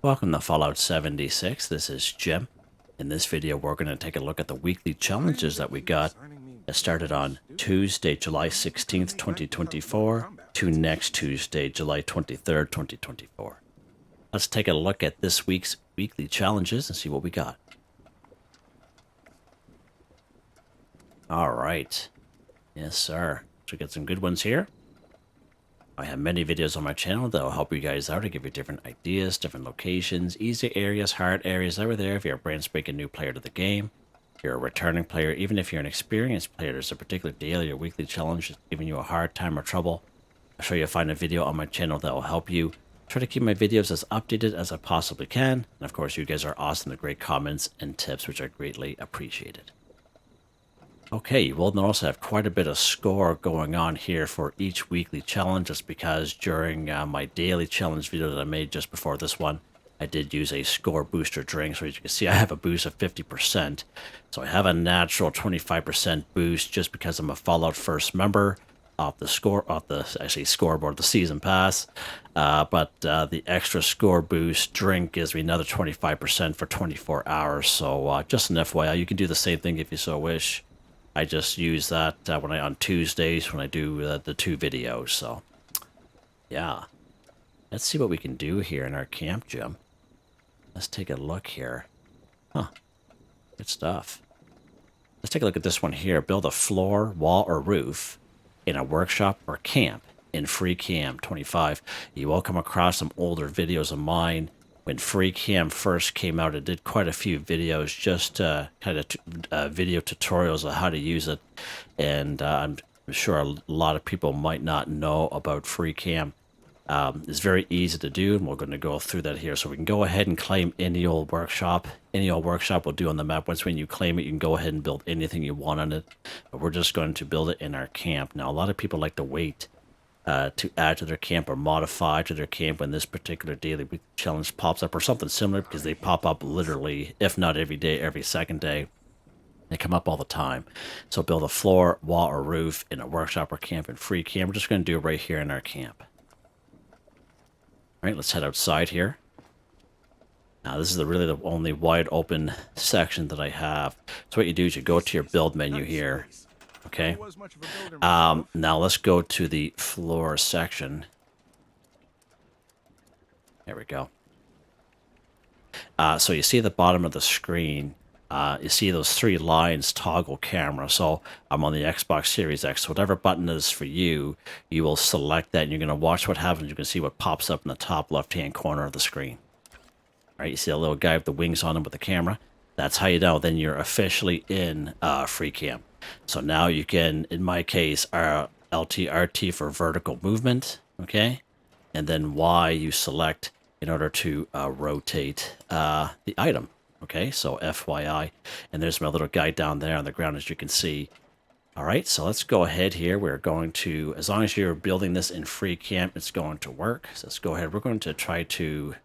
Welcome to Fallout 76. This is Jim. In this video, we're going to take a look at the weekly challenges that we got that started on Tuesday, July 16th, 2024 to next Tuesday, July 23rd, 2024. Let's take a look at this week's weekly challenges and see what we got. All right. Yes, sir. So we got some good ones here. I have many videos on my channel that will help you guys out to give you different ideas, different locations, easy areas, hard areas over there if you're a brand spanking new player to the game. If you're a returning player, even if you're an experienced player, there's a particular daily or weekly challenge that's giving you a hard time or trouble. I'll show you find a video on my channel that will help you. Try to keep my videos as updated as I possibly can. And of course, you guys are awesome with great comments and tips, which are greatly appreciated. Okay, you will notice I have quite a bit of score going on here for each weekly challenge, just because during my daily challenge video that I made just before this one, I did use a score booster drink. So as you can see, I have a boost of 50%. So I have a natural 25% boost just because I'm a Fallout First member off the scoreboard, the season pass. But the extra score boost drink gives me another 25% for 24 hours. So just an FYI, you can do the same thing if you so wish. I just use that on Tuesdays when I do the two videos. So, yeah. Let's see what we can do here in our camp, Jim. Let's take a look here. Huh. Good stuff. Let's take a look at this one here. Build a floor, wall, or roof in a workshop or camp in Free Cam 25. You will come across some older videos of mine. When Free Cam first came out, it did quite a few videos, just kind of video tutorials of how to use it. And I'm sure a lot of people might not know about Free Cam. It's very easy to do, and we're going to go through that here. So we can go ahead and claim any old workshop. Any old workshop will do on the map. Once when you claim it, you can go ahead and build anything you want on it. But we're just going to build it in our camp. Now, a lot of people like to wait to add to their camp or modify to their camp when this particular daily challenge pops up or something similar, because they pop up literally, if not every day, every second day. They come up all the time. So build a floor, wall, or roof in a workshop or camp in Free Cam. We're just going to do it right here in our camp. All right, let's head outside here. Now, this is really the only wide open section that I have. So what you do is you go to your build menu here. Okay. Now let's go to the floor section. There we go. So you see at the bottom of the screen, you see those three lines toggle camera. So I'm on the Xbox Series X. So whatever button is for you, you will select that and you're going to watch what happens. You can see what pops up in the top left-hand corner of the screen. All right, you see a little guy with the wings on him with the camera. That's how you know then you're officially in Free Cam. So now you can, in my case, LT, RT for vertical movement, okay? And then Y you select in order to rotate the item, okay? So FYI. And there's my little guy down there on the ground, as you can see. All right, so let's go ahead here. We're going to, as long as you're building this in Free Cam, it's going to work. So let's go ahead. We're going to try to,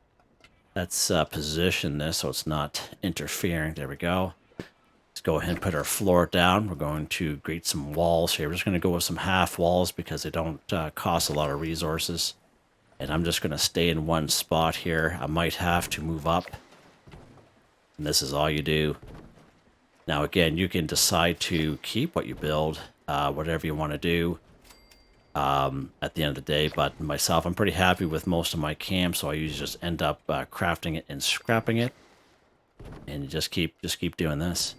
let's position this so it's not interfering. There we go. Let's go ahead and put our floor down. We're going to create some walls here. We're just going to go with some half walls because they don't cost a lot of resources. And I'm just going to stay in one spot here. I might have to move up. And this is all you do. Now, again, you can decide to keep what you build, whatever you want to do at the end of the day. But myself, I'm pretty happy with most of my camp, so I usually just end up crafting it and scrapping it. And you just keep doing this.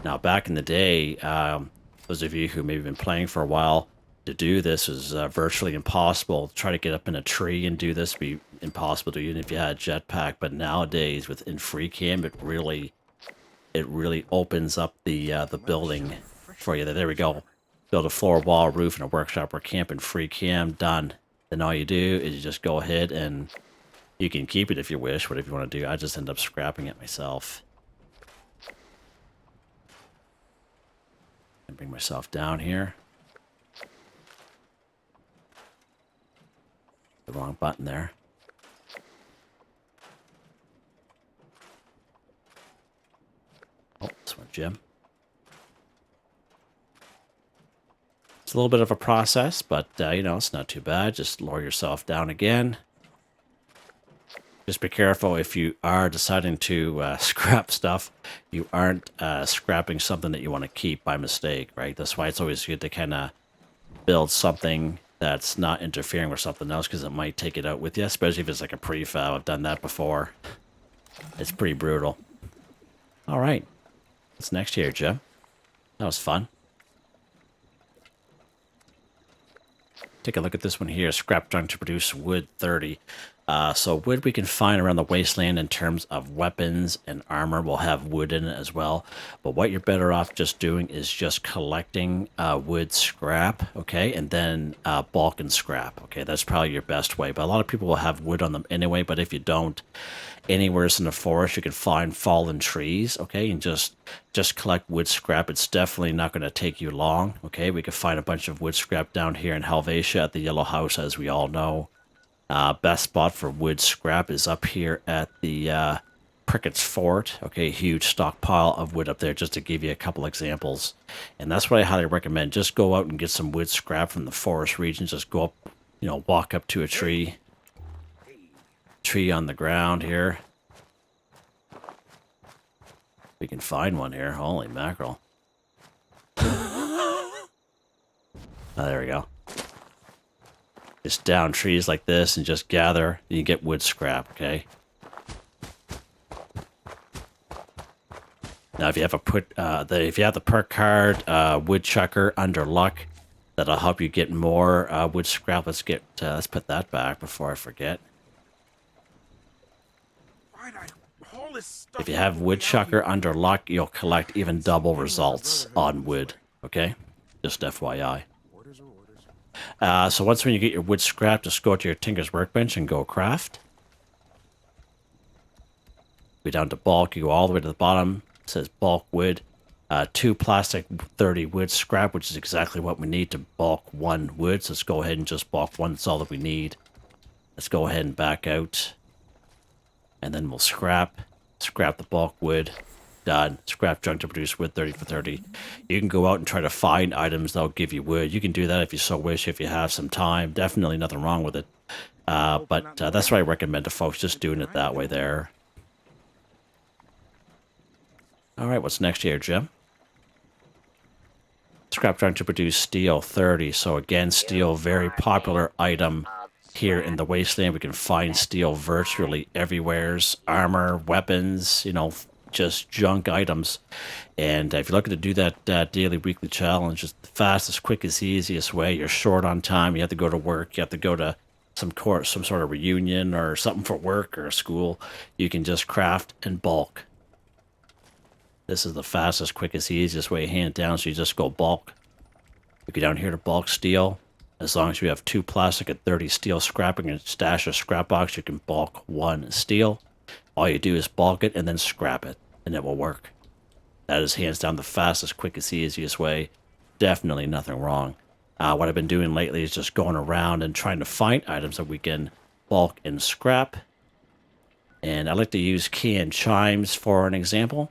Now, back in the day, those of you who maybe been playing for a while, to do this was virtually impossible. To try to get up in a tree and do this would be impossible to do, even if you had a jetpack. But nowadays, within Free Cam, it really opens up the building for you. There we go. Build a floor, wall, roof, and a workshop or camp in Free Cam. Done. Then all you do is you just go ahead and you can keep it if you wish, whatever you want to do. I just end up scrapping it myself. And bring myself down here. The wrong button there. Oh, this one, Jim. It's a little bit of a process, but, you know, it's not too bad. Just lower yourself down again. Just be careful if you are deciding to scrap stuff, you aren't scrapping something that you want to keep by mistake, right? That's why it's always good to kind of build something that's not interfering with something else, because it might take it out with you, especially if it's like a prefab. I've done that before. It's pretty brutal. All right. What's next here, Jim? That was fun. Take a look at this one here. Scrap junk to produce wood 30. So wood we can find around the wasteland in terms of weapons and armor will have wood in it as well. But what you're better off just doing is just collecting wood scrap, okay? And then bulk and scrap, okay? That's probably your best way. But a lot of people will have wood on them anyway, but if you don't, anywhere in the forest you can find fallen trees, okay? And just collect wood scrap. It's definitely not going to take you long, okay? We could find a bunch of wood scrap down here in Helvetia at the Yellow House, as we all know. Best spot for wood scrap is up here at the Prickett's Fort. Okay, huge stockpile of wood up there, just to give you a couple examples. And that's what I highly recommend. Just go out and get some wood scrap from the forest region. Just go up, you know, walk up to a tree on the ground here. We can find one here. Holy mackerel. Oh, there we go. Just down trees like this and just gather, and you get wood scrap, okay? Now, if you have the perk card, woodchucker under luck, that'll help you get more wood scrap. Let's put that back before I forget. If you have woodchucker under luck, you'll collect even double results on wood, okay? Just FYI. So once when you get your wood scrap, just go to your Tinker's Workbench and go craft. Go down to bulk, you go all the way to the bottom. It says bulk wood. 2 plastic 30 wood scrap, which is exactly what we need to bulk 1 wood. So let's go ahead and just bulk 1. That's all that we need. Let's go ahead and back out. And then we'll scrap the bulk wood. Done. Scrap junk to produce wood 30 for 30. You can go out and try to find items that'll give you wood. You can do that if you so wish, if you have some time. Definitely nothing wrong with it. But that's what I recommend to folks, just doing it that way there. All right, what's next here, Jim? Scrap junk to produce steel 30. So again, steel, very popular item here in the wasteland. We can find steel virtually everywhere's armor, weapons, you know, just junk items. And if you're looking to do that daily, weekly challenge, it's the fastest, quickest, easiest way. You're short on time. You have to go to work. You have to go to some sort of reunion or something for work or school. You can just craft and bulk. This is the fastest, quickest, easiest way, hand down. So you just go bulk. You go down here to bulk steel. As long as you have 2 plastic and 30 steel scrapping and stash or scrap box, you can bulk 1 steel. All you do is bulk it and then scrap it, and it will work. That is hands down the fastest, quickest, easiest way. Definitely nothing wrong. What I've been doing lately is just going around and trying to find items that we can bulk and scrap. And I like to use canned chimes for an example.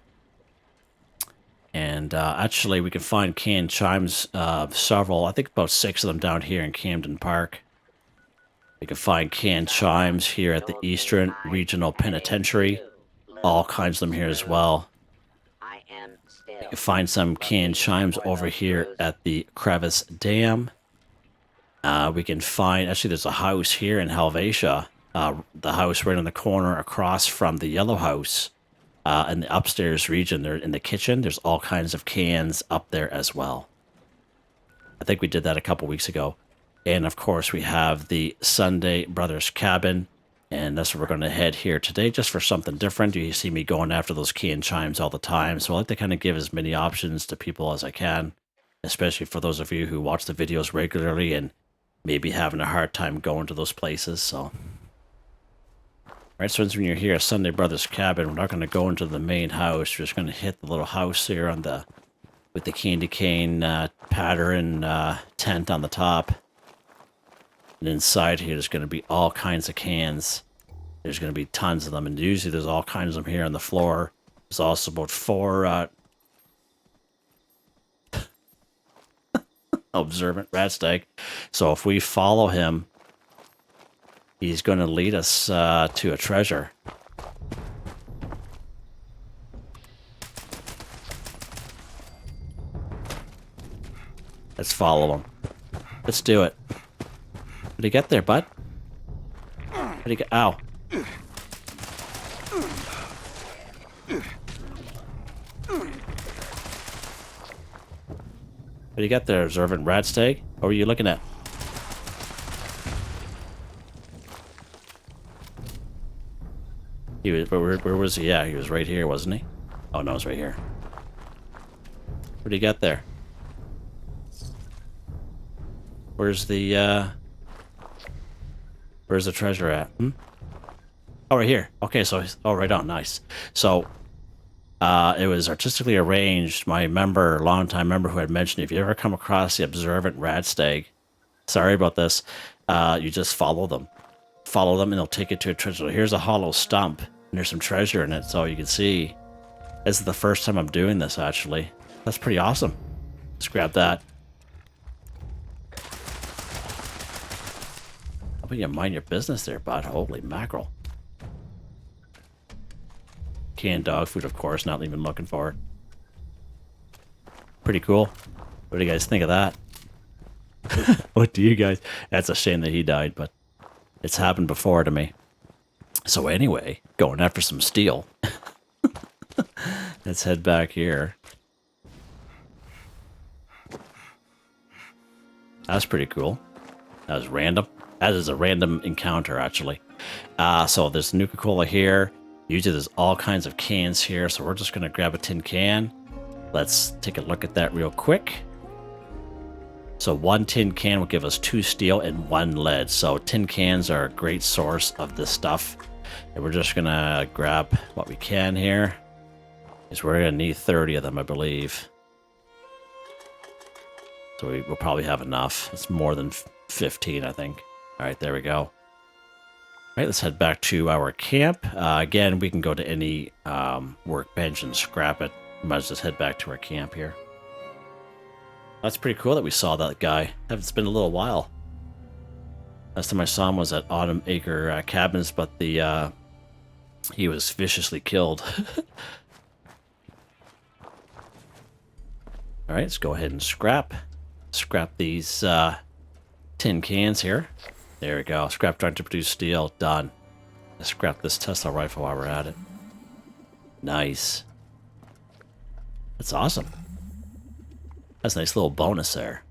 And actually, we can find canned chimes, several, I think about 6 of them down here in Camden Park. You can find canned chimes here at the Eastern Regional Penitentiary. All kinds of them here as well. You can find some canned chimes over here at the Crevice Dam. We can find, actually there's a house here in Helvetia. The house right in the corner across from the Yellow House. In the upstairs region, there in the kitchen, there's all kinds of cans up there as well. I think we did that a couple weeks ago. And of course, we have the Sunday Brothers Cabin, and that's where we're going to head here today, just for something different. You see me going after those canned chimes all the time, so I like to kind of give as many options to people as I can, especially for those of you who watch the videos regularly and maybe having a hard time going to those places. So, all right, so when you're here at Sunday Brothers Cabin, we're not going to go into the main house. We're just going to hit the little house here on the with the candy cane pattern tent on the top. And inside here, there's going to be all kinds of cans. There's going to be tons of them. And usually there's all kinds of them here on the floor. There's also about 4... Observant Radstag. So if we follow him, he's going to lead us to a treasure. Let's follow him. Let's do it. How did he get there, bud? How did he get... Ow. What do you got there, Observant Radstag? What were you looking at? He was, where was he? Yeah, he was right here, wasn't he? Oh, no, it's right here. What do you got there? Where's the treasure at? Hmm? Oh, right here. Okay, so, oh, right on, nice. So, it was Artistically Arranged, my member, longtime member, who had mentioned if you ever come across the Observant Radstag, sorry about this, you just follow them. Follow them and they'll take you to a treasure. So here's a hollow stump, and there's some treasure in it, so you can see. This is the first time I'm doing this, actually. That's pretty awesome. Let's grab that. How about you mind your business there, bud? Holy mackerel. Canned dog food, of course, not even looking for it. Pretty cool. What do you guys think of that? What do you guys... That's a shame that he died, but it's happened before to me. So anyway, going after some steel. Let's head back here. That's pretty cool. That was random. That is a random encounter, actually. So there's Nuka-Cola here. Usually there's all kinds of cans here, so we're just going to grab a tin can. Let's take a look at that real quick. So one tin can will give us 2 steel and 1 lead. So tin cans are a great source of this stuff. And we're just going to grab what we can here. Because we're going to need 30 of them, I believe. So we'll probably have enough. It's more than 15, I think. All right, there we go. All right, let's head back to our camp. Again, we can go to any workbench and scrap it. Might as well just head back to our camp here. That's pretty cool that we saw that guy. It's been a little while. Last time I saw him was at Autumn Acre Cabins, but the he was viciously killed. All right, let's go ahead and scrap these tin cans here. There we go. Scrap trying to produce steel. Done. Let's scrap this Tesla rifle while we're at it. Nice. That's awesome. That's a nice little bonus there.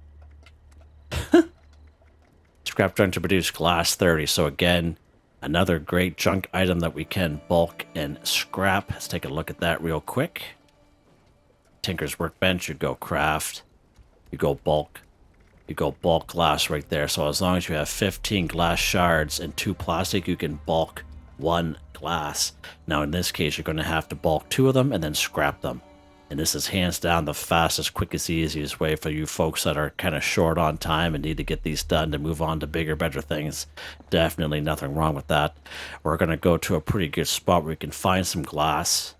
Scrap trying to produce glass 30. So again, another great junk item that we can bulk and scrap. Let's take a look at that real quick. Tinker's Workbench, you go craft, you go bulk. You go bulk glass right there. So as long as you have 15 glass shards and 2 plastic, you can bulk 1 glass. Now in this case, you're going to have to bulk 2 of them and then scrap them. And this is hands down the fastest, quickest, easiest way for you folks that are kind of short on time and need to get these done to move on to bigger, better things. Definitely nothing wrong with that. We're going to go to a pretty good spot where we can find some glass.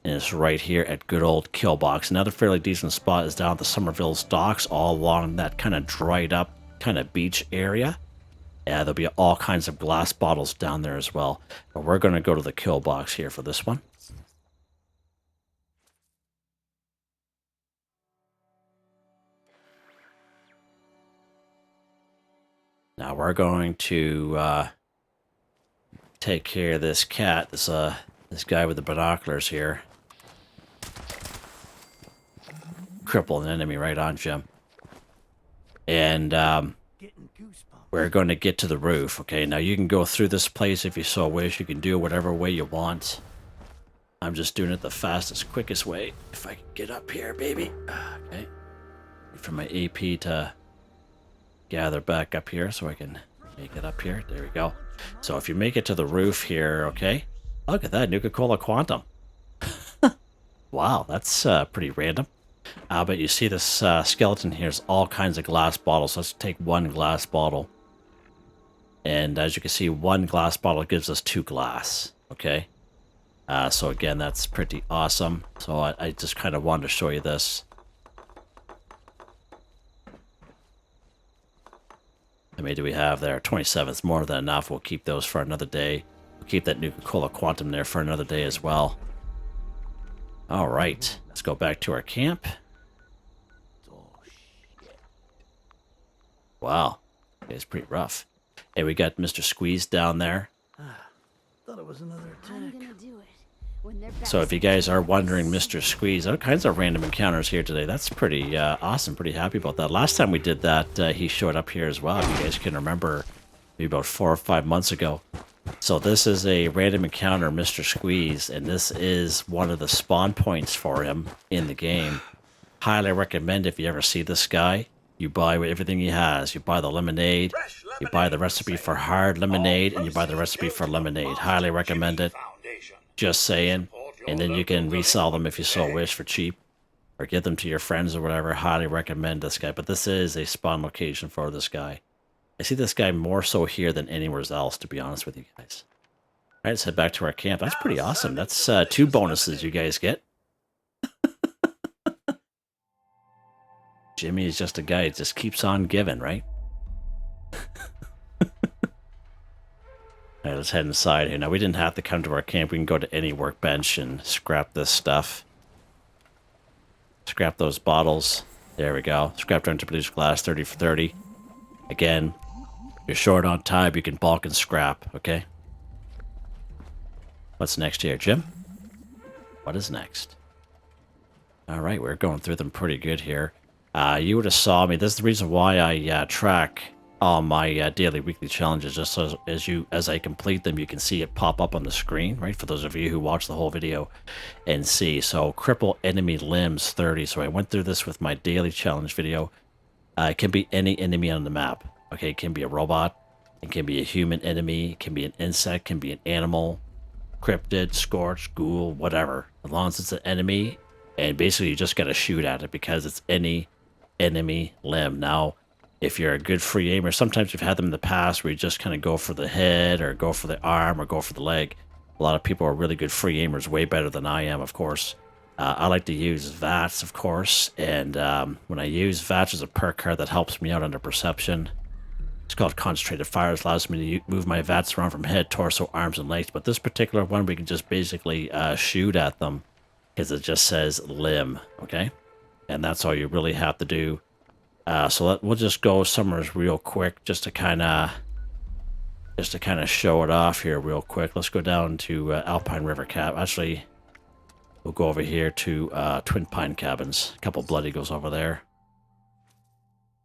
And it's right here at good old Killbox. Another fairly decent spot is down at the Somerville's docks, all along that kind of dried up kind of beach area. Yeah, there'll be all kinds of glass bottles down there as well. But we're going to go to the Killbox here for this one. Now we're going to take care of this cat, this guy with the binoculars here. Cripple an enemy right on Jim. And we're going to get to the roof. Okay, now you can go through this place if you so wish. You can do it whatever way you want. I'm just doing it the fastest, quickest way. If I can get up here, baby. Okay. Wait for my AP to gather back up here so I can make it up here. There we go. So if you make it to the roof here, okay. Look at that, Nuka-Cola Quantum. Wow, that's pretty random. But you see this skeleton here is all kinds of glass bottles. Let's take 1 glass bottle. And as you can see, 1 glass bottle gives us 2 glass. Okay. So again, that's pretty awesome. So I just kind of wanted to show you this. How many do we have there? 27. It's more than enough. We'll keep those for another day. We'll keep that Nuka-Cola Quantum there for another day as well. All right. Let's go back to our camp. Wow. It's pretty rough. Hey, we got Mr. Squeeze down there. Thought it was another attack. I'm gonna do it. When they're back, So if you guys are wondering, Mr. Squeeze, all kinds of random encounters here today. That's pretty awesome. Pretty happy about that. Last time we did that, he showed up here as well. If you guys can remember, maybe about 4 or 5 months ago. So this is a random encounter, Mr. Squeeze, and this is one of the spawn points for him in the game. Highly recommend if you ever see this guy, you buy everything he has. You buy the lemonade, you buy the recipe for hard lemonade, and you buy the recipe for lemonade. Highly recommend it. Just saying. And then you can resell them if you so wish for cheap, or give them to your friends or whatever. Highly recommend this guy. But this is a spawn location for this guy. I see this guy more so here than anywhere else, to be honest with you guys. All right, let's head back to our camp. That's pretty awesome. That's 2 bonuses you guys get. Jimmy is just a guy that just keeps on giving, right? Alright, let's head inside here. Now, we didn't have to come to our camp. We can go to any workbench and scrap this stuff. Scrap those bottles. There we go. Scrap down to produce glass, 30 for 30. Again, if you're short on time, you can bulk and scrap, okay? What's next here, Jim? What is next? Alright, we're going through them pretty good here. You would have saw me. This is the reason why I track all my daily, weekly challenges. Just so as I complete them, you can see it pop up on the screen, right? For those of you who watch the whole video and see. So, cripple enemy limbs 30. So I went through this with my daily challenge video. It can be any enemy on the map. Okay, it can be a robot. It can be a human enemy. It can be an insect. It can be an animal. Cryptid, scorch, ghoul, whatever. As long as it's an enemy. And basically, you just got to shoot at it because it's any enemy limb. Now, if you're a good free aimer, sometimes you've had them in the past where you just kind of go for the head or go for the arm or go for the leg. A lot of people are really good free aimers, way better than I am, of course. I like to use VATS, of course, and when I use VATS as a perk card that helps me out under perception. It's called Concentrated Fire. It allows me to move my VATS around from head, torso, arms, and legs. But this particular one, we can just basically shoot at them because it just says limb, okay? And that's all you really have to do. So we'll just go somewhere real quick just to kind of show it off here real quick. Let's go down to Alpine River Cab. Actually, we'll go over here to Twin Pine Cabins. A couple Blood Eagles over there.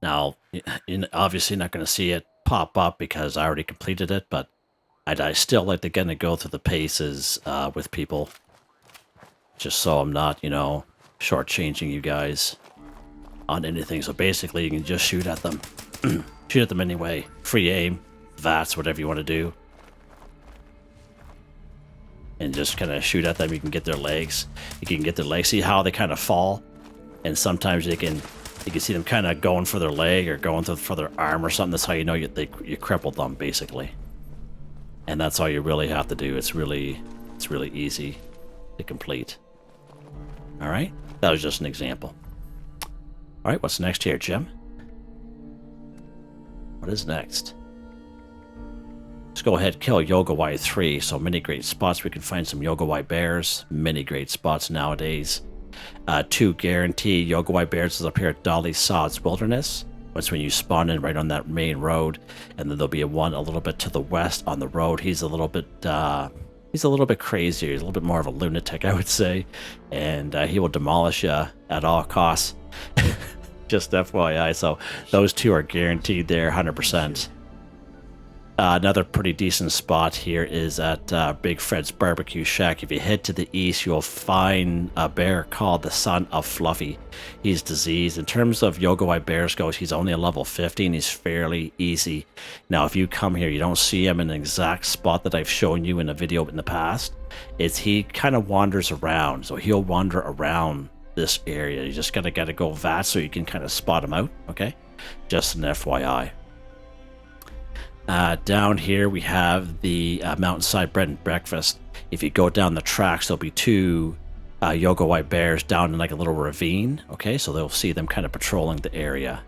Now, you're obviously not going to see it pop up because I already completed it, but I still like to kind of go through the paces with people, just so I'm not, shortchanging you guys on anything. So basically, you can just shoot at them. Shoot at them anyway. Free aim, VATS, whatever you want to do. And just kind of shoot at them. You can get their legs. You can get their legs. See how they kind of fall? And sometimes you can see them kind of going for their leg or going for their arm or something. That's how you know you crippled them, basically. And that's all you really have to do. It's really easy to complete. All right? That was just an example. All right, what's next here, Jim? What is next? Let's go ahead and kill A Yao Guai 3. So many great spots. We can find some A Yao Guai bears. Many great spots nowadays. 2 guaranteed A Yao Guai bears is up here at Dolly Sod's Wilderness. That's when you spawn in right on that main road. And then there'll be one a little bit to the west on the road. He's a little bit crazier. He's a little bit more of a lunatic, I would say. And he will demolish you at all costs. Just FYI. So those 2 are guaranteed there, 100%. Another pretty decent spot here is at Big Fred's Barbecue Shack. If you head to the east, you'll find a bear called the Son of Fluffy. He's diseased. In terms of A Yao Guai bears goes, he's only a level 50 and he's fairly easy. Now, if you come here, you don't see him in an exact spot that I've shown you in a video in the past. He kind of wanders around. So he'll wander around this area. You just gotta go VATS so you can kind of spot him out, okay? Just an FYI. Down here we have the Mountainside Bread and Breakfast. If you go down the tracks, there'll be 2 A Yao Guai bears down in like a little ravine. Okay, so they'll see them kind of patrolling the area.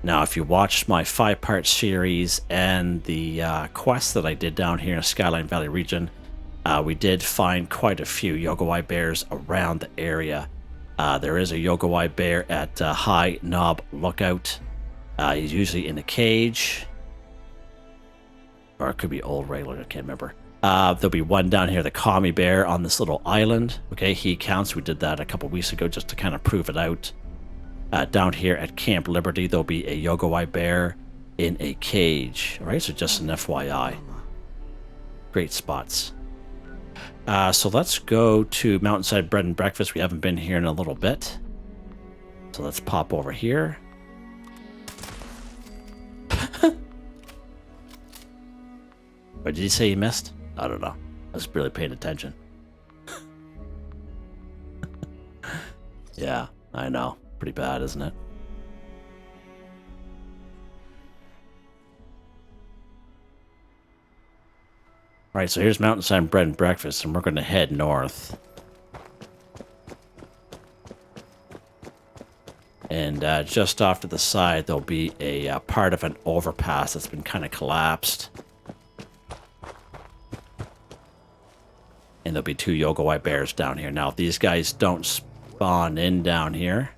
Now, if you watched my 5-part series and the quest that I did down here in Skyline Valley region, we did find quite a few Yao Guai bears around the area. There is a Yao Guai bear at High Knob Lookout. He's usually in a cage. Or it could be old regular, I can't remember. There'll be one down here, the Commie Bear on this little island. Okay, he counts. We did that a couple weeks ago just to kind of prove it out. Down here at Camp Liberty, there'll be a Yao Guai bear in a cage. All right, so just an FYI. Great spots. So let's go to Mountainside Bread and Breakfast. We haven't been here in a little bit. So let's pop over here. What did he say he missed? I don't know. I was barely paying attention. Yeah, I know. Pretty bad, isn't it? Right, so here's Mountainside Bread and Breakfast, and we're going to head north. And just off to the side, there'll be a part of an overpass that's been kind of collapsed. And there'll be 2 Yao Guai bears down here. Now, if these guys don't spawn in down here...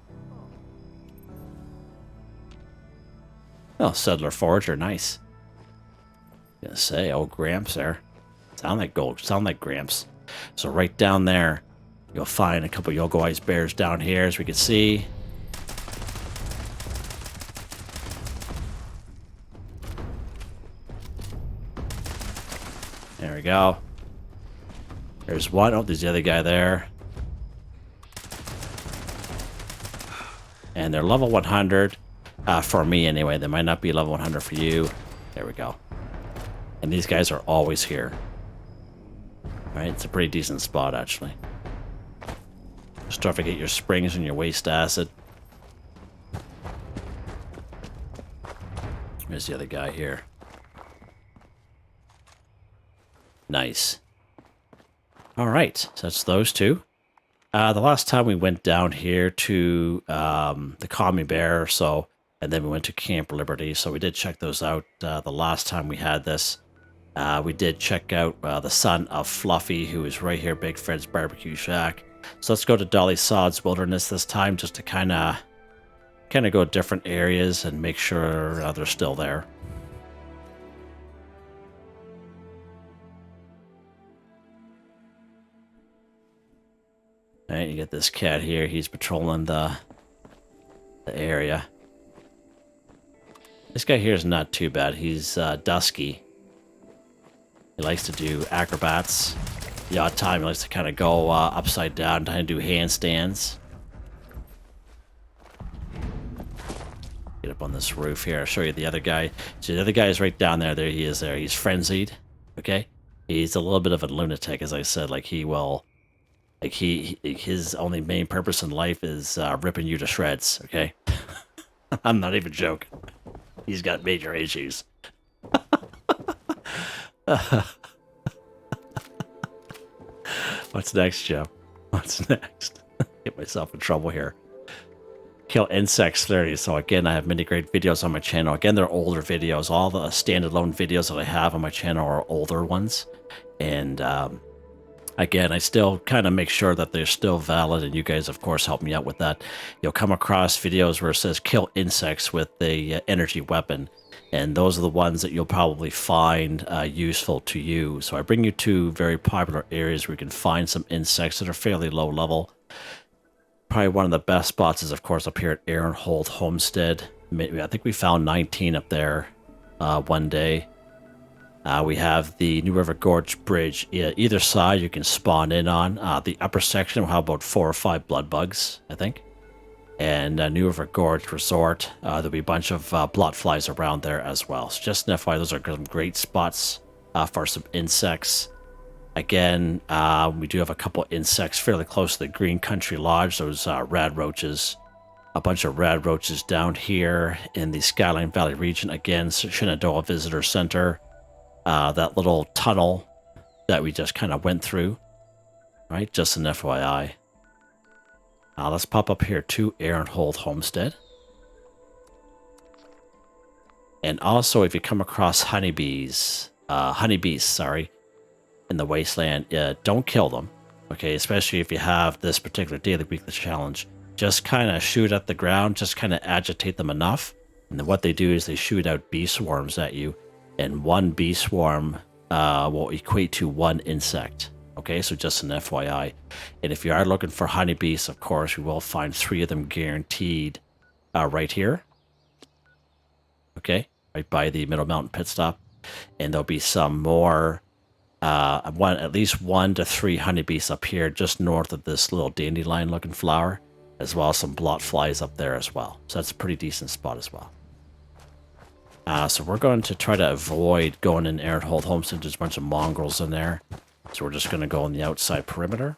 Oh, Settler Forager, nice. Gonna say, oh, Gramps there. Sound like gold, sound like Gramps. So right down there, you'll find a couple Yao Guai bears down here, as we can see. There we go. There's one. Oh, there's the other guy there. And they're level 100. For me, anyway. They might not be level 100 for you. There we go. And these guys are always here. Right? It's a pretty decent spot, actually. Just don't forget your springs and your waste acid. There's the other guy here. Nice. All right, so that's those 2. The last time we went down here to the Commie Bear, and then we went to Camp Liberty, so we did check those out the last time we had this. We did check out the son of Fluffy, who is right here, Big Fred's Barbecue Shack. So let's go to Dolly Sod's Wilderness this time, just to kind of go different areas and make sure they're still there. All right, you get this cat here. He's patrolling the area. This guy here is not too bad. He's dusky. He likes to do acrobats. The odd time he likes to kind of go upside down, trying to do handstands. Get up on this roof here. I'll show you the other guy. So the other guy is right down there. There he is there. He's frenzied. Okay? He's a little bit of a lunatic, as I said. Like, he will... Like, his only main purpose in life is ripping you to shreds, okay? I'm not even joking. He's got major issues. What's next, Joe? What's next? Get myself in trouble here. Kill insects 30. So again, I have many great videos on my channel. Again, they're older videos. All the standalone videos that I have on my channel are older ones. And again, I still kind of make sure that they're still valid, and you guys, of course, help me out with that. You'll come across videos where it says kill insects with the energy weapon, and those are the ones that you'll probably find useful to you. So I bring you to very popular areas where you can find some insects that are fairly low level. Probably one of the best spots is, of course, up here at Aaronhold Homestead. I think we found 19 up there one day. We have the New River Gorge Bridge. Either side you can spawn in on. The upper section will have about 4 or 5 blood bugs, I think. And New River Gorge Resort, there'll be a bunch of blot flies around there as well. So just an FYI, those are some great spots for some insects. Again, we do have a couple insects fairly close to the Green Country Lodge, those rad roaches. A bunch of rad roaches down here in the Skyline Valley region. Again, Shenandoah Visitor Center. That little tunnel that we just kind of went through, right? Just an FYI. Let's pop up here to Aaronhold Homestead. And also, if you come across honeybees, sorry, in the wasteland, don't kill them. Okay, especially if you have this particular daily weekly challenge. Just kind of shoot at the ground, just kind of agitate them enough. And then what they do is they shoot out bee swarms at you. And one bee swarm will equate to one insect. Okay, so just an FYI. And if you are looking for honeybees, of course, you will find 3 of them guaranteed right here. Okay, right by the Middle Mountain pit stop. And there'll be some more, at least 1 to 3 honeybees up here just north of this little dandelion looking flower, as well as some blot flies up there as well. So that's a pretty decent spot as well. So we're going to try to avoid going in Airhold Homestead. There's a bunch of mongrels in there. So we're just going to go on the outside perimeter.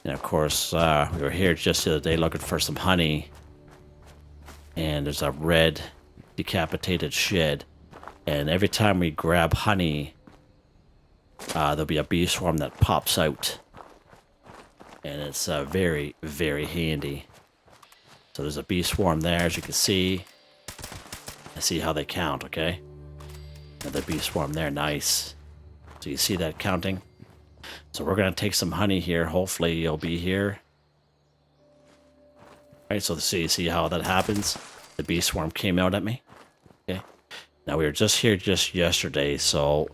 And of course, we were here just the other day looking for some honey. And there's a red decapitated shed. And every time we grab honey, there'll be a bee swarm that pops out. And it's very, very handy. So there's a bee swarm there, as you can see. I see how they count, okay? Another bee swarm there, nice. So you see that counting? So we're going to take some honey here. Hopefully you'll be here. Alright, so you see how that happens? The bee swarm came out at me. Okay. Now we were just here just yesterday, so...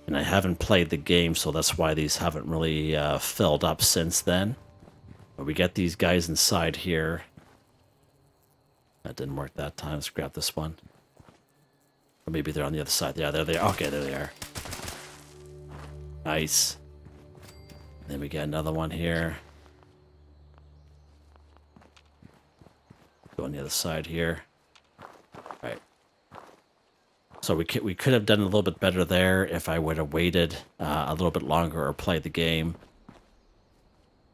And I haven't played the game, so that's why these haven't really filled up since then. But we get these guys inside here. That didn't work that time. Let's grab this one. Or maybe they're on the other side. Yeah, there they are. Okay, there they are. Nice. Then we get another one here. Go on the other side here. Right. So we could have done a little bit better there if I would have waited a little bit longer or played the game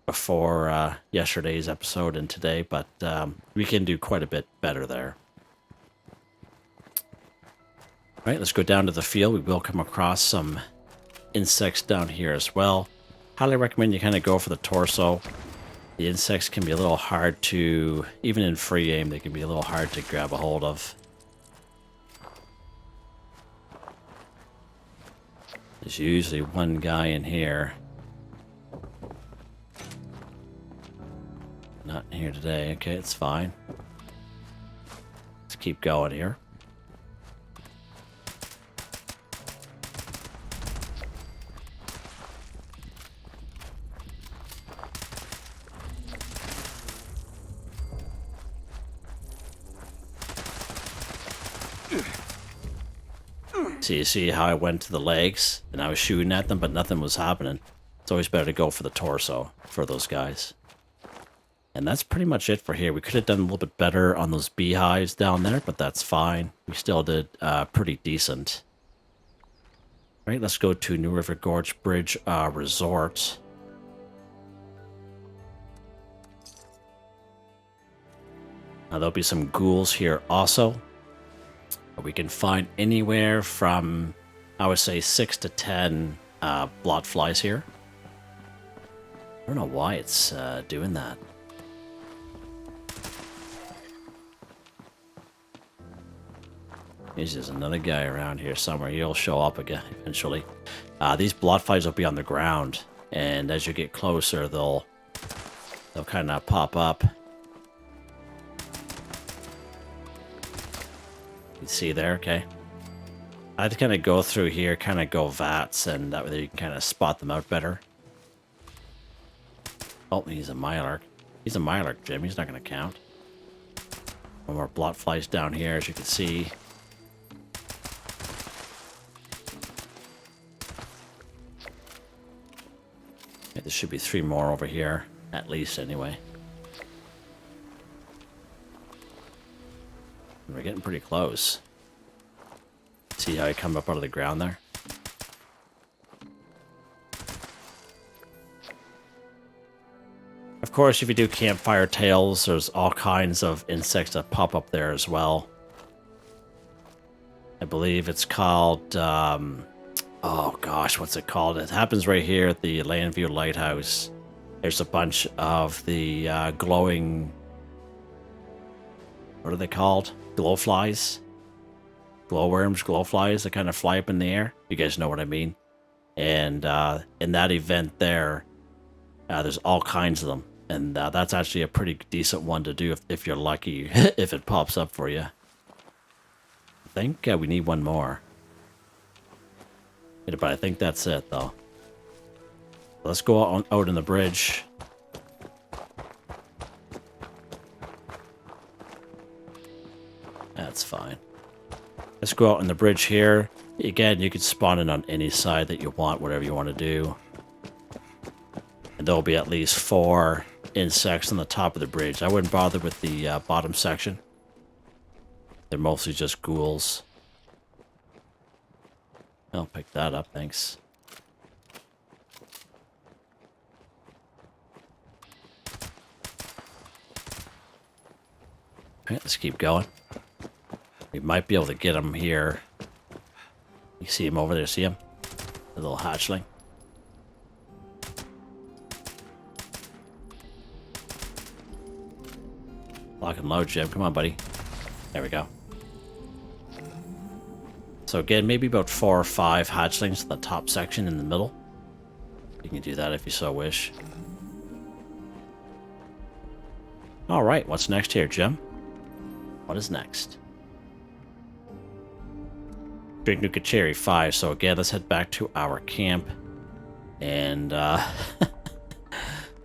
before yesterday's episode and today, but we can do quite a bit better there. All right, let's go down to the field. We will come across some insects down here as well. Highly recommend you kind of go for the torso. The insects can be a little hard to, even in free aim, they can be a little hard to grab a hold of. There's usually one guy in here. Not in here today. Okay, it's fine. Let's keep going here. So you see how I went to the legs and I was shooting at them, but nothing was happening. It's always better to go for the torso for those guys. And that's pretty much it for here. We could have done a little bit better on those beehives down there, but that's fine. We still did pretty decent. All right, let's go to New River Gorge Bridge Resort. Now there'll be some ghouls here also. We can find anywhere from, I would say, 6 to 10 blot flies here. I don't know why it's doing that. There's just another guy around here somewhere. He'll show up again eventually. These blot flies will be on the ground, and as you get closer, they'll kind of pop up. You see there, okay. I had to kind of go through here, kind of go VATS, and that way you can kind of spot them out better. Oh, he's a Mylark. He's a Mylark, Jim. He's not going to count. One more blot flies down here, as you can see. Okay, there should be 3 more over here, at least anyway. We're getting pretty close. See how I come up out of the ground there? Of course, if you do campfire tails, there's all kinds of insects that pop up there as well. I believe it's called, oh gosh, what's it called? It happens right here at the Landview Lighthouse. There's a bunch of the glowing, what are they called? Glowflies? Glowworms, glowflies that kind of fly up in the air. You guys know what I mean. And in that event there, there's all kinds of them. And that's actually a pretty decent one to do if you're lucky, if it pops up for you. I think we need one more. But I think that's it, though. Let's go out on the bridge. That's fine. Let's go out on the bridge here. Again, you can spawn in on any side that you want, whatever you want to do. And there'll be at least 4 insects on the top of the bridge. I wouldn't bother with the bottom section. They're mostly just ghouls. I'll pick that up, thanks. Okay, let's keep going. We might be able to get him here. You see him over there, see him? The little hatchling. Lock and load, Jim. Come on, buddy. There we go. So again, maybe about 4 or 5 hatchlings in the top section in the middle. You can do that if you so wish. Alright, what's next here, Jim? What is next? Drink Nuka-Cherry 5. So again, let's head back to our camp. And kind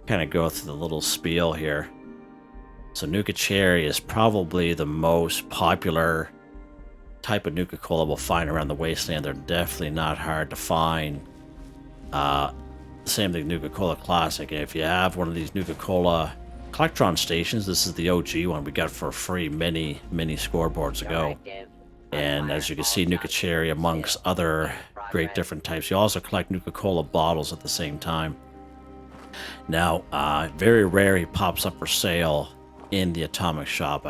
of go through the little spiel here. So Nuka-Cherry is probably the most popular type of Nuka-Cola we'll find around the wasteland. They're definitely not hard to find. Same thing, Nuka-Cola Classic. And if you have one of these Nuka-Cola Collectron stations, this is the OG one we got for free many scoreboards ago. And as you can see, Nuka-Cherry amongst other great different types. You also collect Nuka-Cola bottles at the same time. Now, very rare he pops up for sale in the Atomic Shop.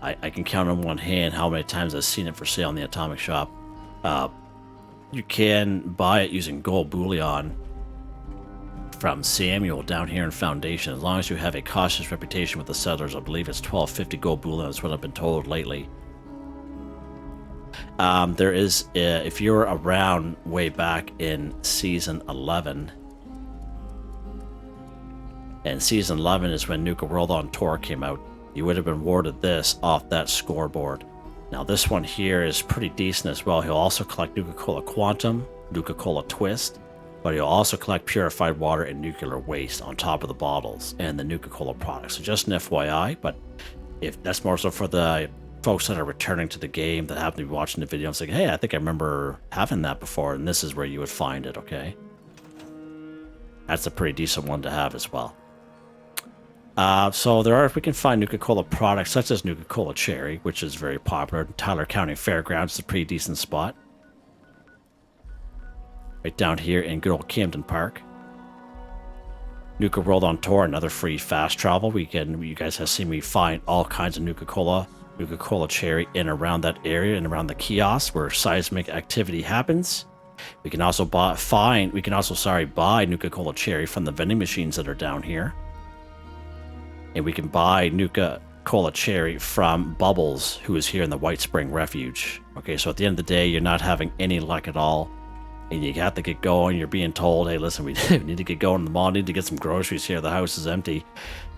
I can count on one hand how many times I've seen it for sale in the Atomic Shop. You can buy it using gold bullion from Samuel down here in Foundation. As long as you have a cautious reputation with the settlers, I believe it's 1250 gold bullion. That's what I've been told lately. There is, if you're around way back in Season 11, and Season 11 is when Nuka World on Tour came out, you would have been awarded this off that scoreboard. Now this one here is pretty decent as well. He'll also collect Nuka-Cola Quantum, Nuka-Cola Twist, but he'll also collect purified water and nuclear waste on top of the bottles and the Nuka-Cola products. So just an FYI, but if that's more so for the folks that are returning to the game that happen to be watching the video and saying, hey, I think I remember having that before, and this is where you would find it, okay? That's a pretty decent one to have as well. So we can find Nuka-Cola products such as Nuka-Cola Cherry, which is very popular. Tyler County Fairgrounds is a pretty decent spot. Right down here in good old Camden Park. Nuka World on Tour, another free fast travel. You guys have seen me find all kinds of Nuka-Cola Cherry in and around that area and around the kiosk where seismic activity happens. We can also buy Nuka-Cola Cherry from the vending machines that are down here. And we can buy Nuka-Cola Cherry from Bubbles, who is here in the White Spring Refuge. Okay, so at the end of the day, you're not having any luck at all. And you have to get going. You're being told, hey, listen, we need to get going in the mall. Need to get some groceries here. The house is empty.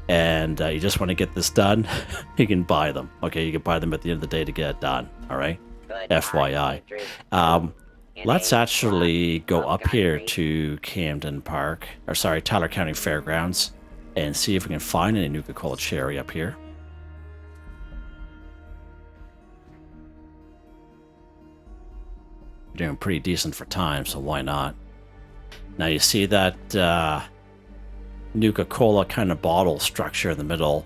And you just want to get this done. You can buy them. Okay, you can buy them at the end of the day to get it done. All right? FYI. Let's actually go up here to Camden Park. Or sorry, Tyler County Fairgrounds. And see if we can find any Nuka-Cola Cherry up here. You're doing pretty decent for time, so why not? Now you see that Nuka-Cola kind of bottle structure in the middle.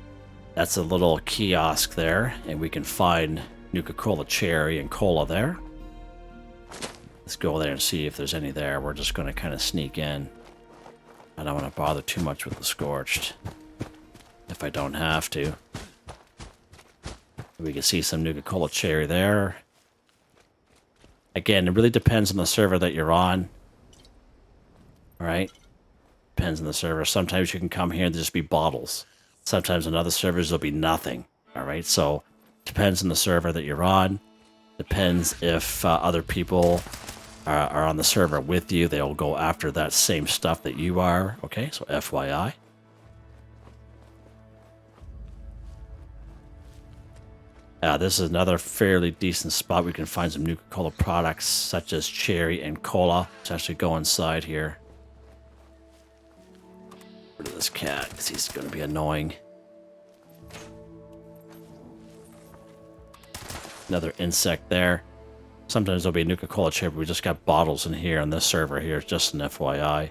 That's a little kiosk there, and we can find Nuka-Cola Cherry and Cola there. Let's go there and see if there's any there. We're just going to kind of sneak in. I don't want to bother too much with the Scorched, if I don't have to. We can see some Nuka-Cola Cherry there. Again, it really depends on the server that you're on. Alright? Depends on the server. Sometimes you can come here and there'll just be bottles. Sometimes on other servers there'll be nothing. All right, so depends on the server that you're on. Depends if other people are on the server with you. They'll go after that same stuff that you are. Okay, so FYI. This is another fairly decent spot. We can find some Nuka-Cola products such as cherry and cola. Let's actually go inside here. Rid of this cat because he's going to be annoying. Another insect there. Sometimes there'll be a Nuka-Cola cherry, but we just got bottles in here on this server here, just an FYI.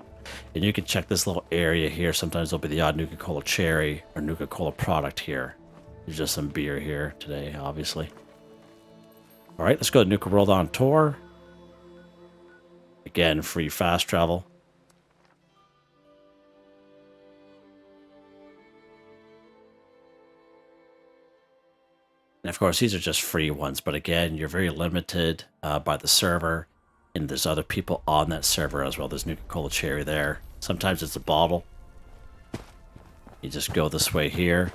And you can check this little area here. Sometimes there'll be the odd Nuka-Cola cherry or Nuka-Cola product here. There's just some beer here today, obviously. All right, let's go to Nuka World on tour. Again, free fast travel. And of course, these are just free ones, but again, you're very limited by the server, and there's other people on that server as well. There's Nuka-Cola cherry there. Sometimes it's a bottle. You just go this way here.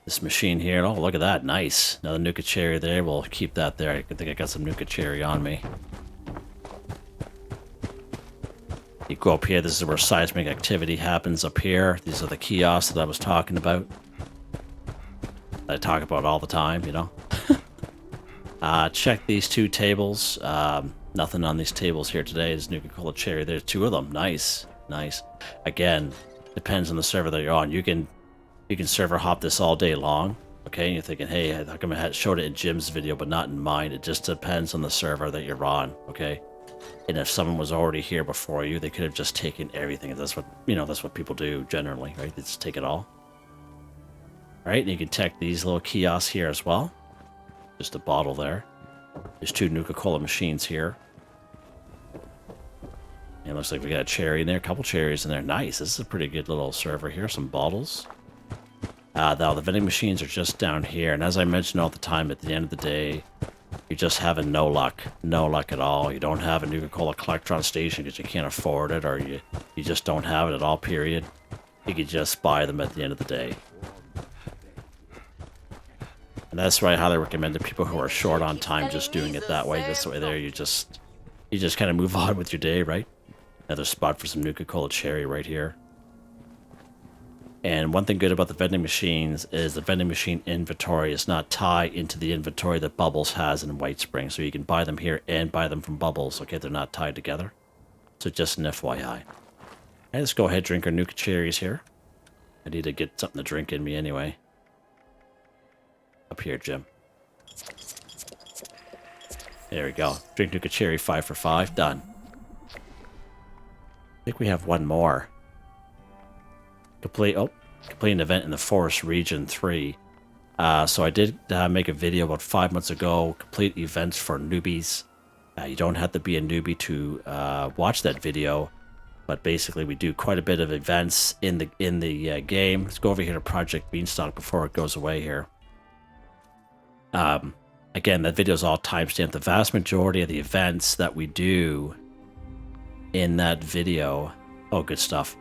This machine here. Oh, look at that. Nice. Another Nuka-Cherry there. We'll keep that there. I think I got some Nuka-Cherry on me. You go up here. This is where seismic activity happens up here. These are the kiosks that I was talking about. I talk about all the time, you know. Check these two tables. Nothing on these tables here today. There's Nuka-Cola cherry. There's two of them. Nice. Nice. Again, depends on the server that you're on. You can server hop this all day long. Okay, and you're thinking, hey, how come I showed it in Jim's video but not in mine? It just depends on the server that you're on. Okay, and if someone was already here before you, they could have just taken everything. That's what, you know, that's what people do generally, right? They just take it all. All right, and you can check these little kiosks here as well. Just a bottle there. There's two Nuka-Cola machines here. And it looks like we got a cherry in there, a couple cherries in there. Nice. This is a pretty good little server here. Some bottles. Now, the vending machines are just down here. And as I mentioned all the time, at the end of the day, you're just having no luck. No luck at all. You don't have a Nuka-Cola Collectron station because you can't afford it, or you just don't have it at all, period. You can just buy them at the end of the day. And that's why I highly recommend to people who are short on time just doing it that way. This way there, you just kind of move on with your day, right? Another spot for some Nuka-Cola cherry right here. And one thing good about the vending machines is the vending machine inventory is not tied into the inventory that Bubbles has in White Spring. So you can buy them here and buy them from Bubbles. Okay, they're not tied together. So just an FYI. Okay, let's go ahead and drink our Nuka-Cherries here. I need to get something to drink in me anyway. Up here, Jim. There we go. Drink Nuka-Cherry 5 for 5. Done. I think we have one more. Complete an event in the Forest Region 3. So I did make a video about 5 months ago. Complete events for newbies. You don't have to be a newbie to watch that video, but basically we do quite a bit of events in the game. Let's go over here to Project Beanstalk before it goes away here. Again, that video is all timestamped. The vast majority of the events that we do in that video, oh, good stuff,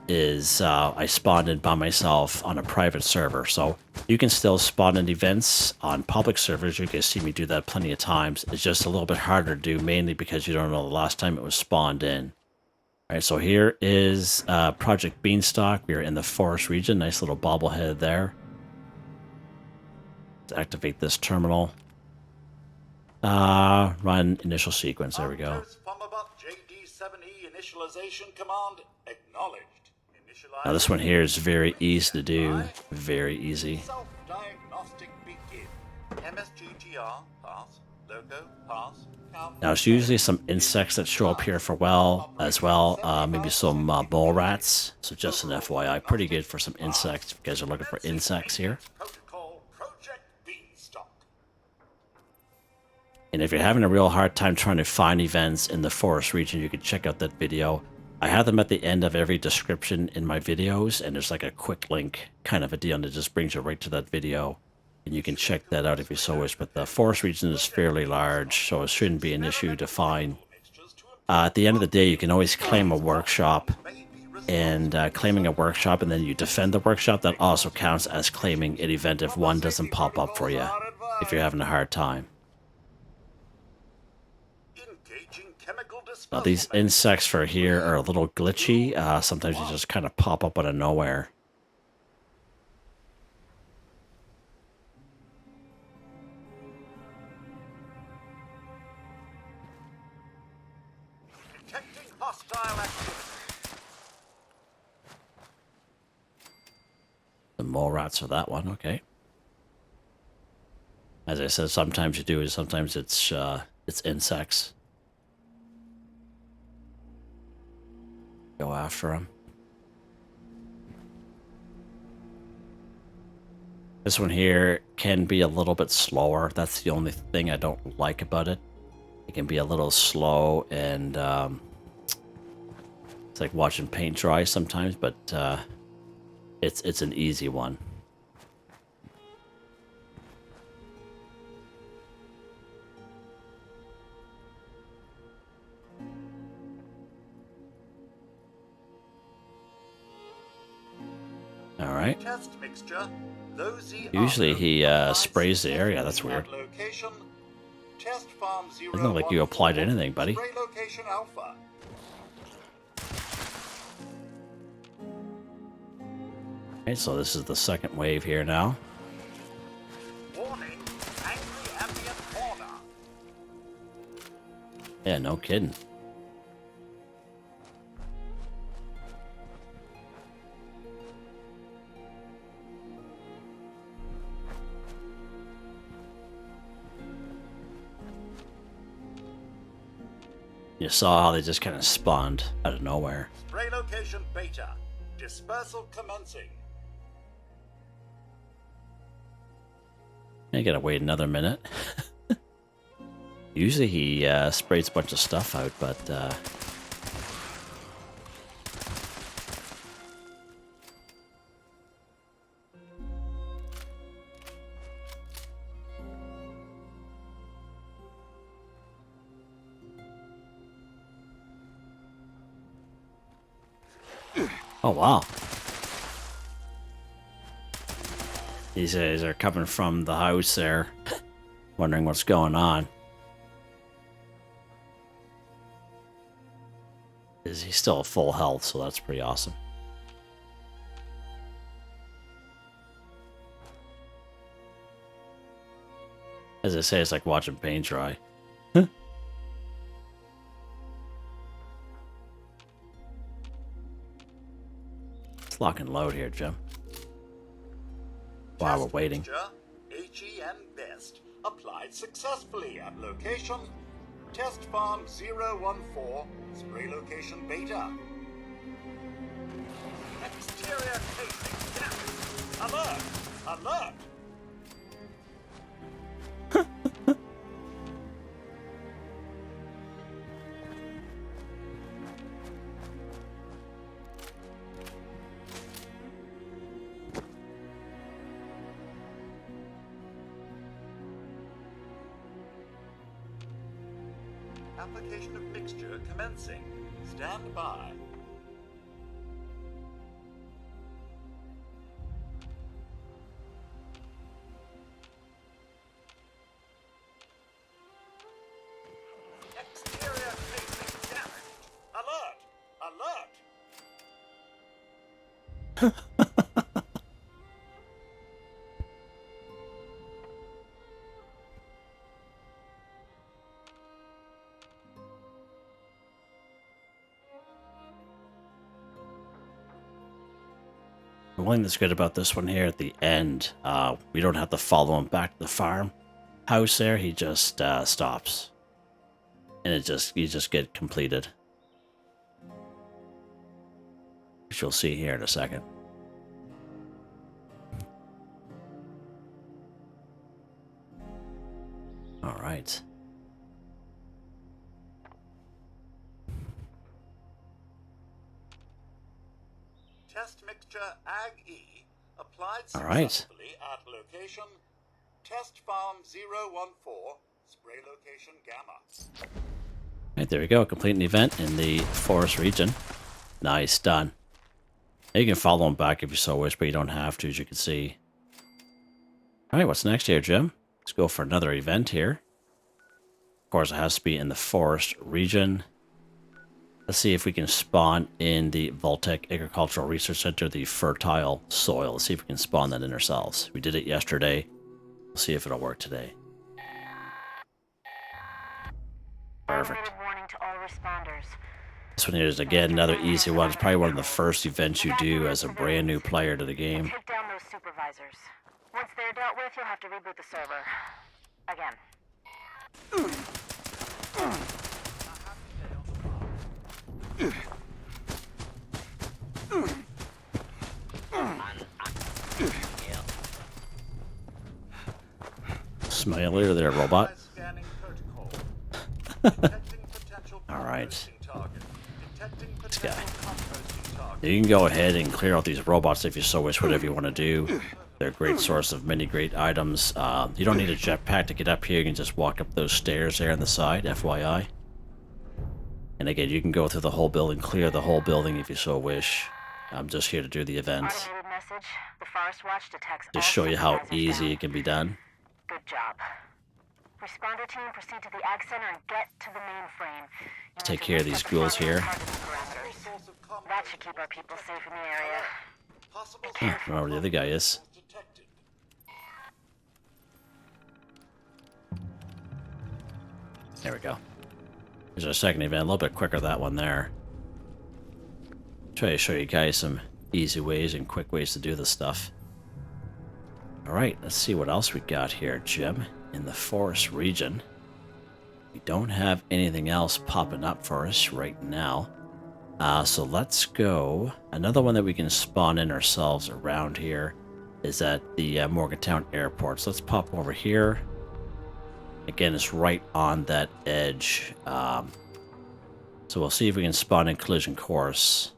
is I spawned in by myself on a private server. So you can still spawn in events on public servers. You guys see me do that plenty of times. It's just a little bit harder to do, mainly because you don't know the last time it was spawned in. All right, so here is Project Beanstalk. We are in the Forest region. Nice little bobblehead there. Let's activate this terminal. Run initial sequence. There we go. JD7E initialization command acknowledged. Now this one here is very easy to do. Very easy. Self-diagnostic begin. MSGTR pass. Logo pass. Now it's usually some insects that show up here for as well. Maybe some mole rats. So just an FYI, pretty good for some insects. If you guys are looking for insects here. And if you're having a real hard time trying to find events in the Forest region, you can check out that video. I have them at the end of every description in my videos, and there's like a quick link kind of a deal, and it just brings you right to that video. And you can check that out if you so wish. But the Forest region is fairly large, so it shouldn't be an issue to find at the end of the day, you can always claim a workshop, and claiming a workshop, and then you defend the workshop. That also counts as claiming an event if one doesn't pop up for you, if you're having a hard time. Now, these insects for here are a little glitchy. Sometimes you just kind of pop up out of nowhere. Detecting hostile activity. The mole rats for that one, okay. As I said, sometimes you do, sometimes it's insects. Go after them. This one here can be a little bit slower. That's the only thing I don't like about it. It can be a little slow, and it's like watching paint dry sometimes, but it's an easy one. All right. Test mixture. Usually he sprays the area. That's weird. Location. Test farm 0. Doesn't look like you applied anything, buddy. Spray location alpha. Okay, so this is the second wave here now. Warning. Angry ambient fauna. Yeah, no kidding. You saw how they just kind of spawned out of nowhere. Spray location beta. Dispersal commencing. I gotta wait another minute. Usually he sprays a bunch of stuff out, but oh wow. These guys are coming from the house there, wondering what's going on. He's still at full health, so that's pretty awesome. As I say, it's like watching paint dry. Let's lock and load here, Jim. While we're waiting. HEN best. Applied successfully at location. Test farm 014. Spray location beta. Exterior casing damage. Alert! Alert! Application of mixture commencing. Stand by. Exterior casing damaged. Alert! Alert! The one thing that's good about this one here at the end, we don't have to follow him back to the farm house there. He just stops. And you just get completed. Which you'll see here in a second. All right. Test mixture Ag-E applied All right. successfully at location. Test farm 014. Spray location gamma. Right, there we go. Complete an event in the forest region. Nice, done. You can follow him back if you so wish, but you don't have to, as you can see. Alright, what's next here, Jim? Let's go for another event here. Of course, it has to be in the forest region. Let's see if we can spawn in the Voltec Agricultural Research Center, the fertile soil. Let's see if we can spawn that in ourselves. We did it yesterday. We'll see if it'll work today. Perfect. Warning to all responders. This one here is, again, another easy one. It's probably one of the first events you do as a brand new player to the game. Take down those supervisors. Once they're dealt with, you'll have to reboot the server. Again. Smell you later there, robot. Scanning protocol. Detecting potential Alright. composting target. Detecting This guy. potential composting target. You can go ahead and clear out these robots if you so wish, whatever you want to do. They're a great source of many great items. You don't need a jetpack to get up here. You can just walk up those stairs there on the side, FYI. And again, you can go through the whole building, clear the whole building if you so wish. I'm just here to do the events. Automated message. The Forest Watch detects Just all show you how supervisors easy down. it can be done. Good job. Responder team, proceed to the Ag Center and get to the mainframe. You Take need to care of reset these the ghouls targeting here. parameters. Source of composting. That should keep our people safe in the area. Possible I don't know where the other guy is. detected. There we go. There's our second event. A little bit quicker, that one there. Try to show you guys some easy ways and quick ways to do this stuff. Alright, let's see what else we got here, Jim. In the forest region. We don't have anything else popping up for us right now. So let's go. Another one that we can spawn in ourselves around here is at the Morgantown Airport. So let's pop over here. Again, it's right on that edge. So we'll see if we can spawn in collision course.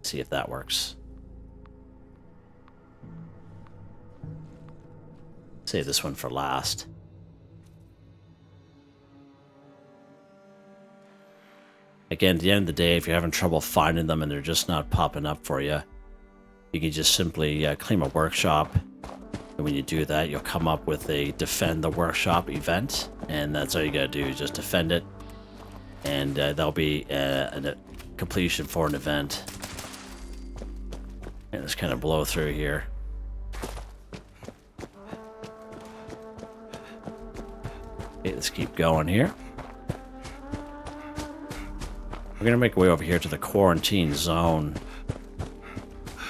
See if that works. Save this one for last. Again, at the end of the day, if you're having trouble finding them and they're just not popping up for you, you can just simply claim a workshop. And when you do that, you'll come up with a defend the workshop event. And that's all you gotta do, is just defend it. And that'll be a completion for an event. And let's kind of blow through here. Okay, let's keep going here. We're gonna make our way over here to the quarantine zone.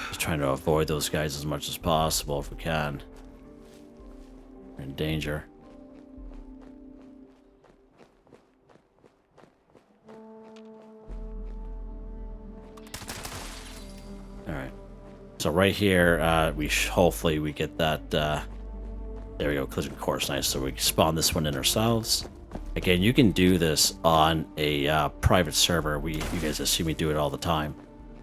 Just trying to avoid those guys as much as possible if we can. We're in danger. Alright. So right here, hopefully we get that, there we go, collision course, nice. So we can spawn this one in ourselves. Again, you can do this on a private server. You guys have seen me do it all the time.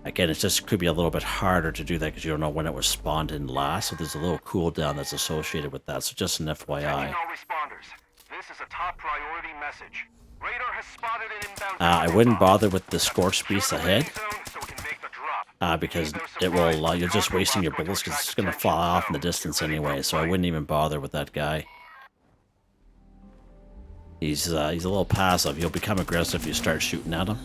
Again, it just could be a little bit harder to do that because you don't know when it was spawned in last. So there's a little cooldown that's associated with that. So just an FYI. All responders. This is a top priority message. Radar has spotted an inbound. I wouldn't bother with the scorched beast ahead. So we can make the drop. Because it will, you're just wasting your bullets because it's going to fly off in the distance anyway. So I wouldn't even bother with that guy. He's a little passive. He'll become aggressive if you start shooting at him.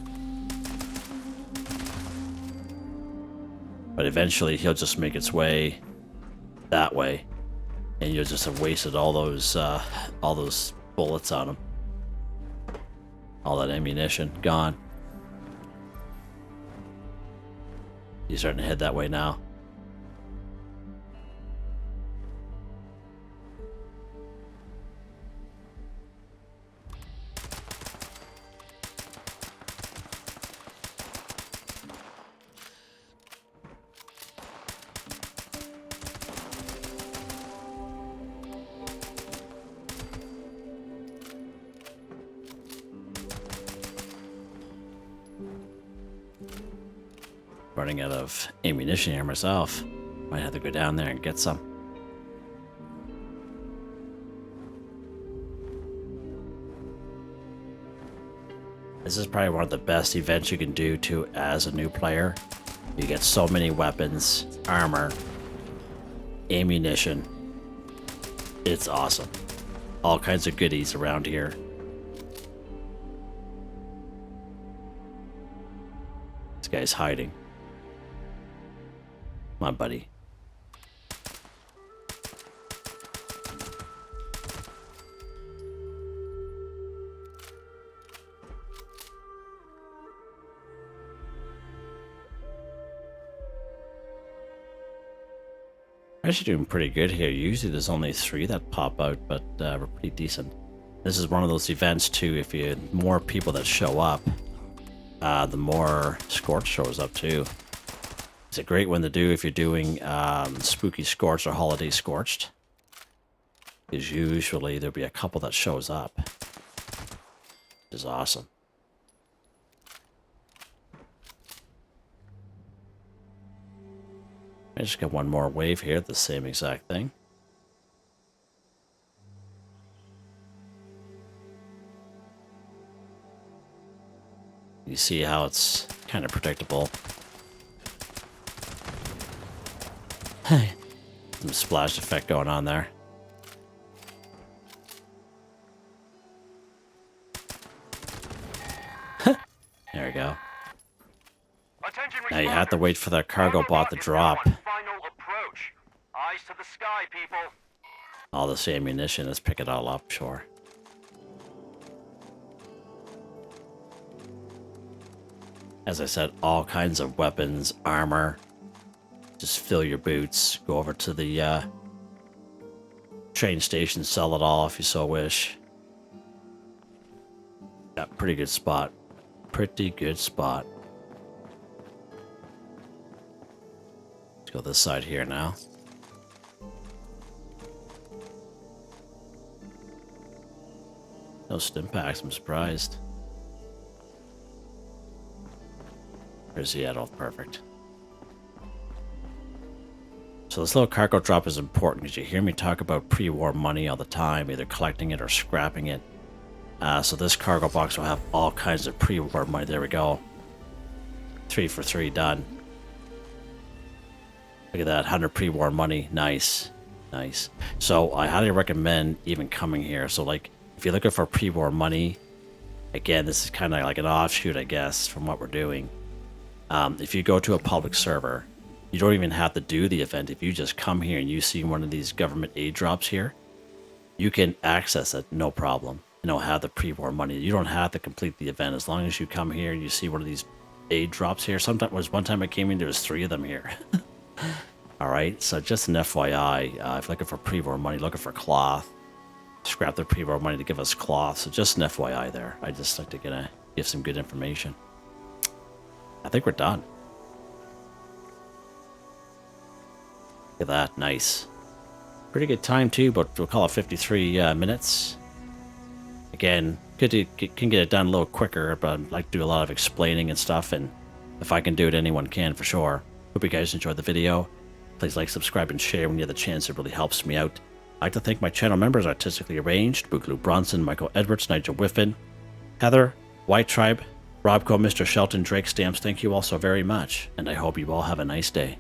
But eventually he'll just make its way that way. And you'll just have wasted all those bullets on him. All that ammunition, gone. He's starting to head that way now. Running out of ammunition here myself. Might have to go down there and get some. This is probably one of the best events you can do to as a new player. You get so many weapons, armor, ammunition. It's awesome. All kinds of goodies around here. This guy's hiding. Come on, buddy. Actually doing pretty good here. Usually there's only 3 that pop out, but we're pretty decent. This is one of those events too, if you had more people that show up, the more Scorch shows up too. It's a great one to do if you're doing Spooky Scorched or Holiday Scorched. Because usually there'll be a couple that shows up. Which is awesome. I just got one more wave here, the same exact thing. You see how it's kind of predictable. Some splash effect going on there. There we go. Now you have to wait for that cargo bot to drop. Final approach. Eyes to the sky, people. All this ammunition, let's pick it all up, sure. As I said, all kinds of weapons, armor. Just fill your boots. Go over to the train station, sell it all if you so wish. Yeah, pretty good spot. Pretty good spot. Let's go this side here now. No stim packs, I'm surprised. Where's he at? Oh, perfect. So this little cargo drop is important because you hear me talk about pre-war money all the time, either collecting it or scrapping it. So this cargo box will have all kinds of pre-war money. There we go. 3 for 3 done. Look at that, 100 pre-war money. Nice. Nice. So I highly recommend even coming here. So like, if you're looking for pre-war money, again, this is kind of like an offshoot, I guess, from what we're doing. If you go to a public server, you don't even have to do the event. If you just come here and you see one of these government aid drops here, you can access it, no problem. You know, have the pre-war money. You don't have to complete the event. As long as you come here and you see one of these aid drops here. Sometimes, one time I came in, there was 3 of them here. All right, so just an FYI, if you're looking for pre-war money, looking for cloth, scrap the pre-war money to give us cloth. So just an FYI there. I just like to give some good information. I think we're done. Look at that, nice. Pretty good time too, but we'll call it 53 minutes. Again, can get it done a little quicker, but I'd like to do a lot of explaining and stuff, and if I can do it, anyone can for sure. Hope you guys enjoyed the video. Please like, subscribe, and share when you have the chance. It really helps me out. I'd like to thank my channel members, Artistically Arranged, Boogaloo Bronson, Michael Edwards, Nigel Wiffen, Heather, Whitetribe, Robco, Mr. Shelton, Drake Stamps. Thank you all so very much, and I hope you all have a nice day.